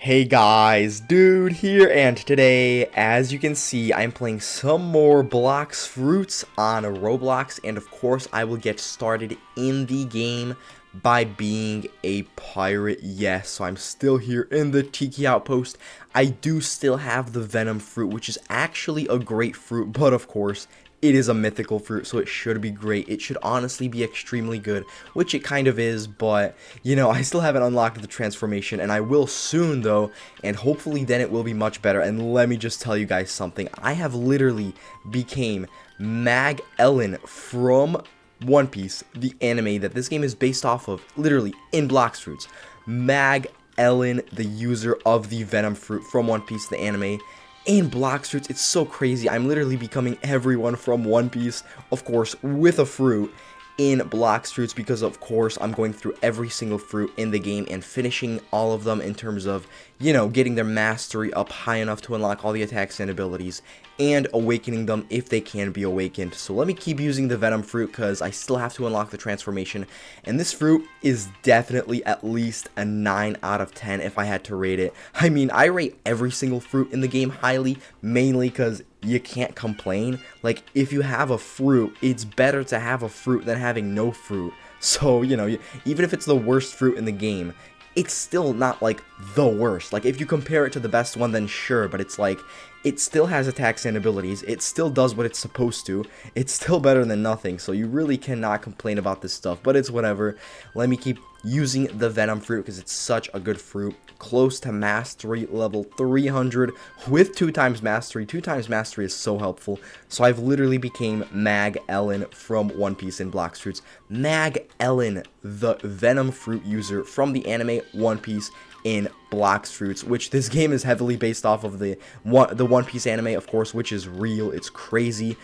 Hey guys, dude here, and today, as you can see, I'm playing some more Blox Fruits on Roblox, and of course, I will get started in the game by being a pirate. Yes, so I'm still here in the Tiki Outpost. I do still have the Venom Fruit, which is actually a great fruit, but of course, it is a mythical fruit, so it should be great. It should honestly be extremely good, which it kind of is, but, you know, I still haven't unlocked the transformation, and I will soon, though, and hopefully then it will be much better. And let me just tell you guys something. I have literally became Magellan from One Piece, the anime that this game is based off of, literally, in Blox Fruits. Magellan, the user of the Venom Fruit from One Piece, the anime. In Blox Fruits, it's so crazy. I'm literally becoming everyone from One Piece, of course, with a fruit in Blox Fruits, because of course I'm going through every single fruit in the game and finishing all of them in terms of, you know, getting their mastery up high enough to unlock all the attacks and abilities, and awakening them if they can be awakened. So let me keep using the Venom Fruit because I still have to unlock the transformation, and this fruit is definitely at least a 9 out of 10 if I had to rate it. I mean, I rate every single fruit in the game highly, mainly because you can't complain. Like, if you have a fruit, it's better to have a fruit than having no fruit. So, you know, even if it's the worst fruit in the game, it's still not, like, the worst. Like, if you compare it to the best one, then sure, but it's like, it still has attacks and abilities, it still does what it's supposed to, it's still better than nothing, so you really cannot complain about this stuff, but it's whatever. Let me keep using the Venom Fruit because it's such a good fruit, close to mastery level 300 with 2 times mastery. 2 times mastery is so helpful, so I've literally became Magellan from One Piece in Blox Fruits. Magellan, the Venom Fruit user from the anime One Piece in Blox Fruits, which this game is heavily based off of the One Piece anime, of course, which is real. It's crazy.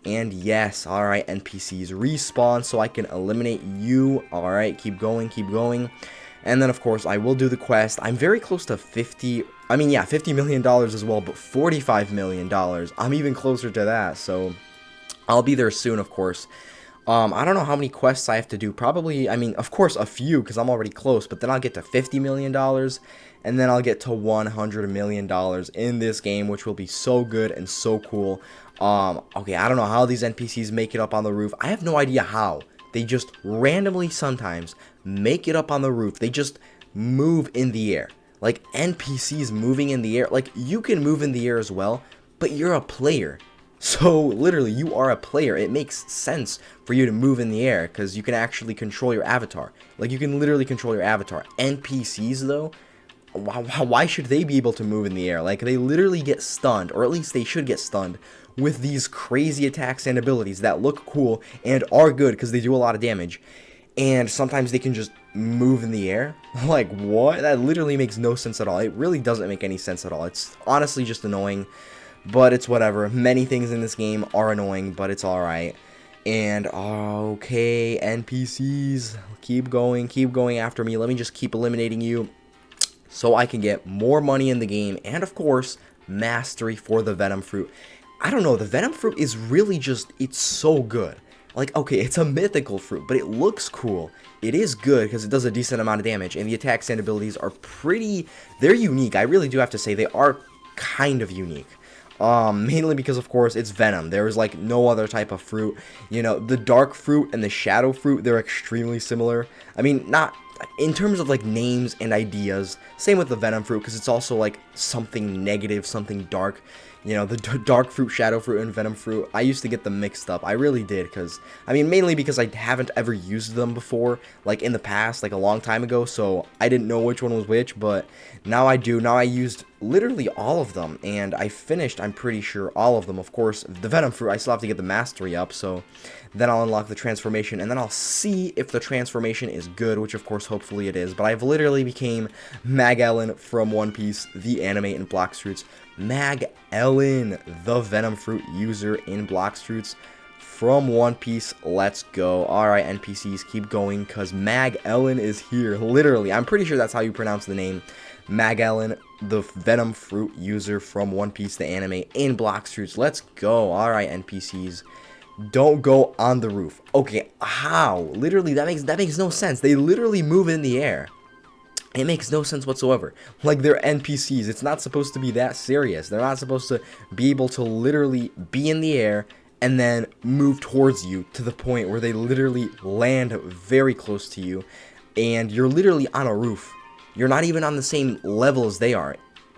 And yes, alright, NPCs respawn so I can eliminate you. Alright, keep going, keep going. And then, of course, I will do the quest. I'm very close to $50 million as well, but $45 million. I'm even closer to that, so I'll be there soon, of course. I don't know how many quests I have to do. Probably, I mean, of course, a few, because I'm already close. But then I'll get to $50 million, and then I'll get to $100 million in this game, which will be so good and so cool. Okay, I don't know how these NPCs make it up on the roof. I have no idea how. They just randomly sometimes make it up on the roof. They just move in the air. Like, NPCs moving in the air. Like, you can move in the air as well, but you're a player. So, literally, you are a player. It makes sense for you to move in the air because you can actually control your avatar. Like, you can literally control your avatar. NPCs, though, why should they be able to move in the air? Like, they literally get stunned, or at least they should get stunned, with these crazy attacks and abilities that look cool and are good because they do a lot of damage. And sometimes they can just move in the air. Like, what? That literally makes no sense at all. It really doesn't make any sense at all. It's honestly just annoying. But it's whatever. Many things in this game are annoying, but it's alright. And, okay, NPCs, keep going after me. Let me just keep eliminating you so I can get more money in the game. And, of course, mastery for the Venom Fruit. I don't know, the Venom Fruit is really just, it's so good. Like, okay, it's a mythical fruit, but it looks cool. It is good because it does a decent amount of damage, and the attacks and abilities are pretty, they're unique. I really do have to say, they are kind of unique. Mainly because, of course, it's Venom. There is, like, no other type of fruit. You know, the Dark Fruit and the Shadow Fruit, they're extremely similar. I mean, not in terms of, like, names and ideas. Same with the Venom Fruit, because it's also, like, something negative, something dark. You know, the Dark Fruit, Shadow Fruit, and Venom Fruit, I used to get them mixed up. I really did, because, I mean, mainly because I haven't ever used them before, like, in the past, like, a long time ago, so I didn't know which one was which, but now I do. Now I used literally all of them, and I finished, I'm pretty sure, all of them. Of course, the Venom Fruit, I still have to get the mastery up, so then I'll unlock the transformation, and then I'll see if the transformation is good, which, of course, hopefully it is, but I've literally became Magellan from One Piece, the anime in Blox Fruits. Magellan, the Venom Fruit user in Blox Fruits from One Piece. Let's go. Alright, NPCs, keep going, because Magellan is here. Literally, I'm pretty sure that's how you pronounce the name. Magellan, the Venom Fruit user from One Piece, the anime in Blox Fruits. Let's go. Alright, NPCs. Don't go on the roof. Okay, how? Literally, that makes no sense. They literally move in the air. It makes no sense whatsoever. Like, they're NPCs. It's not supposed to be that serious. They're not supposed to be able to literally be in the air and then move towards you to the point where they literally land very close to you, and you're literally on a roof. You're not even on the same level as they are,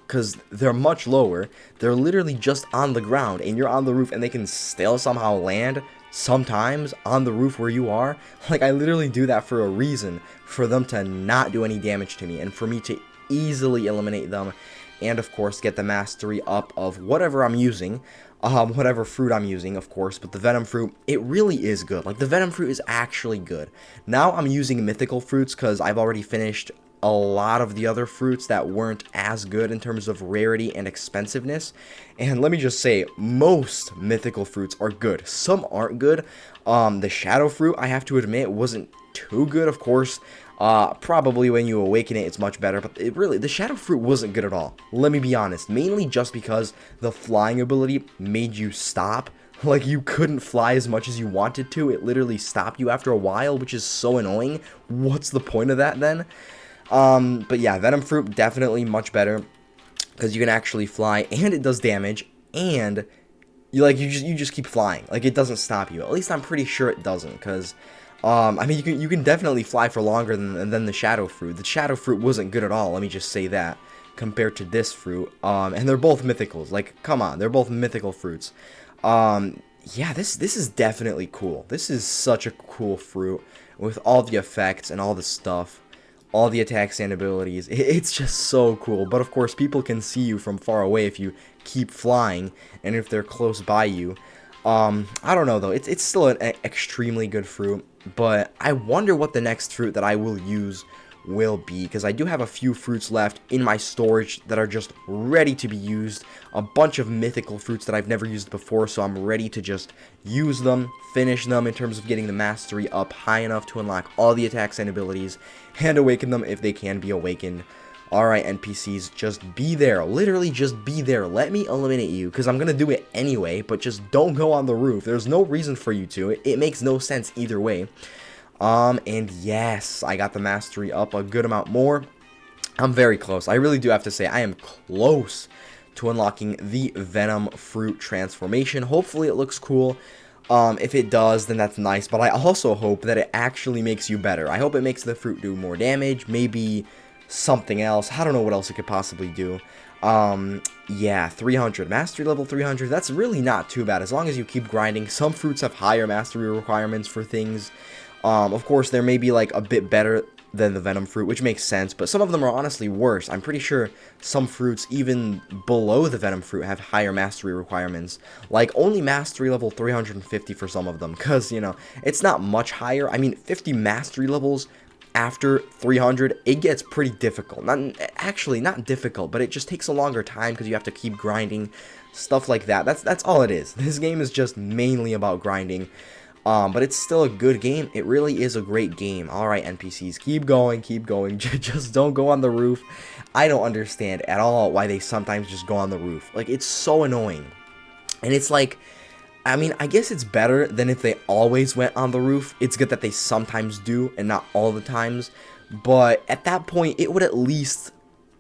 because they're much lower. They're literally just on the ground, and you're on the roof, and they can still somehow land sometimes on the roof where you are. Like, I literally do that for a reason, for them to not do any damage to me, and for me to easily eliminate them, and of course get the mastery up of whatever I'm using, whatever fruit I'm using, of course. But the venom fruit, it really is good. Like, the venom fruit is actually good. Now I'm using mythical fruits because I've already finished a lot of the other fruits that weren't as good in terms of rarity and expensiveness. And let me just say, most mythical fruits are good. Some aren't good. The shadow fruit, I have to admit, wasn't too good. Of course, probably when you awaken it, it's much better, but the shadow fruit wasn't good at all. Let me be honest, mainly just because the flying ability made you stop. Like, you couldn't fly as much as you wanted to. It literally stopped you after a while, which is so annoying. What's the point of that then? But yeah, venom fruit definitely much better because you can actually fly, and it does damage, and you just keep flying. Like, it doesn't stop you. At least I'm pretty sure it doesn't, because I mean, you can definitely fly for longer than the shadow fruit. The shadow fruit wasn't good at all, let me just say that, compared to this fruit. And they're both mythicals. Like, come on, they're both mythical fruits. Yeah, this is definitely cool. This is such a cool fruit with all the effects and all the stuff. All the attacks and abilities. It's just so cool. But of course, people can see you from far away if you keep flying, and if they're close by you. I don't know though. It's still an extremely good fruit, but I wonder what the next fruit that I will use will be, because I do have a few fruits left in my storage that are just ready to be used. A bunch of mythical fruits that I've never used before, so I'm ready to just use them, finish them in terms of getting the mastery up high enough to unlock all the attacks and abilities, and awaken them if they can be awakened. Alright, NPCs, just be there. Literally, just be there. Let me eliminate you, because I'm going to do it anyway, but just don't go on the roof. There's no reason for you to. It makes no sense either way. And yes, I got the mastery up a good amount more. I'm very close. I really do have to say, I am close to unlocking the Venom Fruit transformation. Hopefully it looks cool. If it does, then that's nice, but I also hope that it actually makes you better. I hope it makes the fruit do more damage, maybe something else. I don't know what else it could possibly do. Yeah, 300. Mastery level 300, that's really not too bad, as long as you keep grinding. Some fruits have higher mastery requirements for things. Of course, there may be, like, a bit better than the venom fruit, which makes sense, but some of them are honestly worse. I'm pretty sure some fruits, even below the venom fruit, have higher mastery requirements. Like, only mastery level 350 for some of them, because, you know, it's not much higher. I mean, 50 mastery levels after 300, it gets pretty difficult. Actually, not difficult, but it just takes a longer time because you have to keep grinding, stuff like that. That's all it is. This game is just mainly about grinding. But it's still a good game. It really is a great game. Alright, NPCs, keep going, keep going. Just don't go on the roof. I don't understand at all why they sometimes just go on the roof. Like, it's so annoying. And it's like, I mean, I guess it's better than if they always went on the roof. It's good that they sometimes do and not all the times. But at that point, it would at least,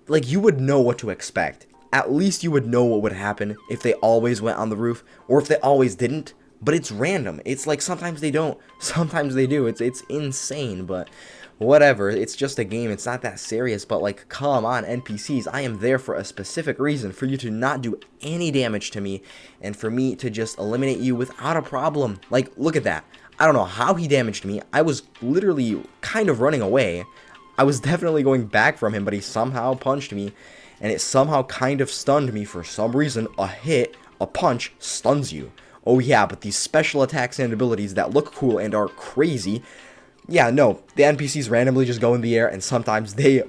like, you would know what to expect. At least you would know what would happen if they always went on the roof, or if they always didn't. But it's random. It's like sometimes they don't, sometimes they do. It's insane, but whatever. It's just a game. It's not that serious. But like, come on, NPCs. I am there for a specific reason, for you to not do any damage to me, and for me to just eliminate you without a problem. Like, look at that. I don't know how he damaged me. I was literally kind of running away. I was definitely going back from him, but he somehow punched me, and it somehow kind of stunned me for some reason. A hit, a punch, stuns you. Oh yeah, but these special attacks and abilities that look cool and are crazy, yeah, no, the NPCs randomly just go in the air, and sometimes they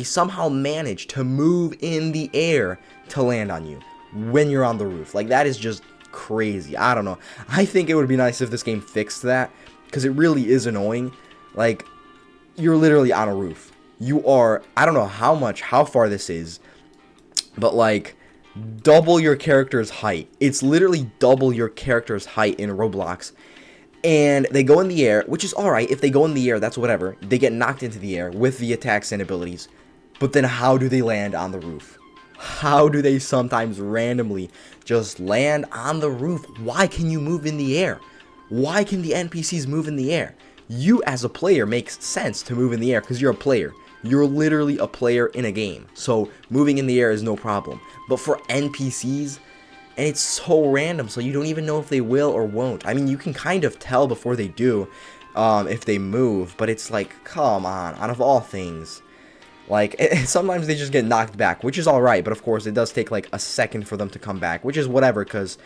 somehow manage to move in the air to land on you when you're on the roof. Like, that is just crazy. I don't know. I think it would be nice if this game fixed that, because it really is annoying. Like, you're literally on a roof. You are, I don't know how far this is, but like, double your character's height. It's literally double your character's height in Roblox. and they go in the air, which is alright. If they go in the air, that's whatever. They get knocked into the air with the attacks and abilities. But then how do they land on the roof? How do they sometimes randomly just land on the roof? Why can you move in the air? Why can the NPCs move in the air? You as a player makes sense to move in the air because you're a player. You're literally a player in a game. So moving in the air is no problem. But for NPCs, and it's so random, so you don't even know if they will or won't. I mean, you can kind of tell before they do if they move, but it's like, come on, out of all things. Like, sometimes they just get knocked back, which is alright, but of course it does take like a second for them to come back, which is whatever, because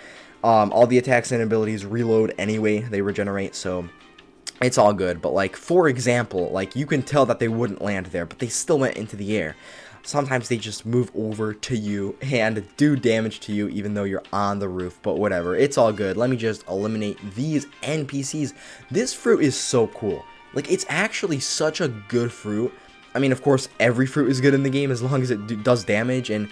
all the attacks and abilities reload anyway, they regenerate, so it's all good. But like, for example, like, you can tell that they wouldn't land there, but they still went into the air. Sometimes they just move over to you and do damage to you even though you're on the roof, but whatever, it's all good. Let me just eliminate these NPCs. This fruit is so cool. Like, it's actually such a good fruit. I mean, of course, every fruit is good in the game as long as it does damage and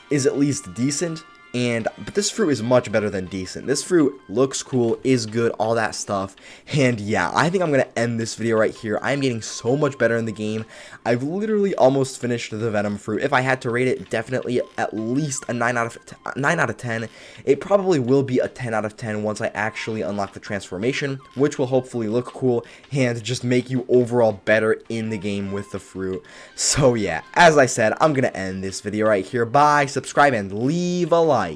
is at least decent. But this fruit is much better than decent. This fruit looks cool, is good, all that stuff. And yeah, I think I'm going to end this video right here. I'm getting so much better in the game. I've literally almost finished the Venom fruit. If I had to rate it, definitely at least a 9 out of 10. It probably will be a 10 out of 10 once I actually unlock the transformation, which will hopefully look cool and just make you overall better in the game with the fruit. So yeah, as I said, I'm going to end this video right here. Bye, subscribe, and leave a like.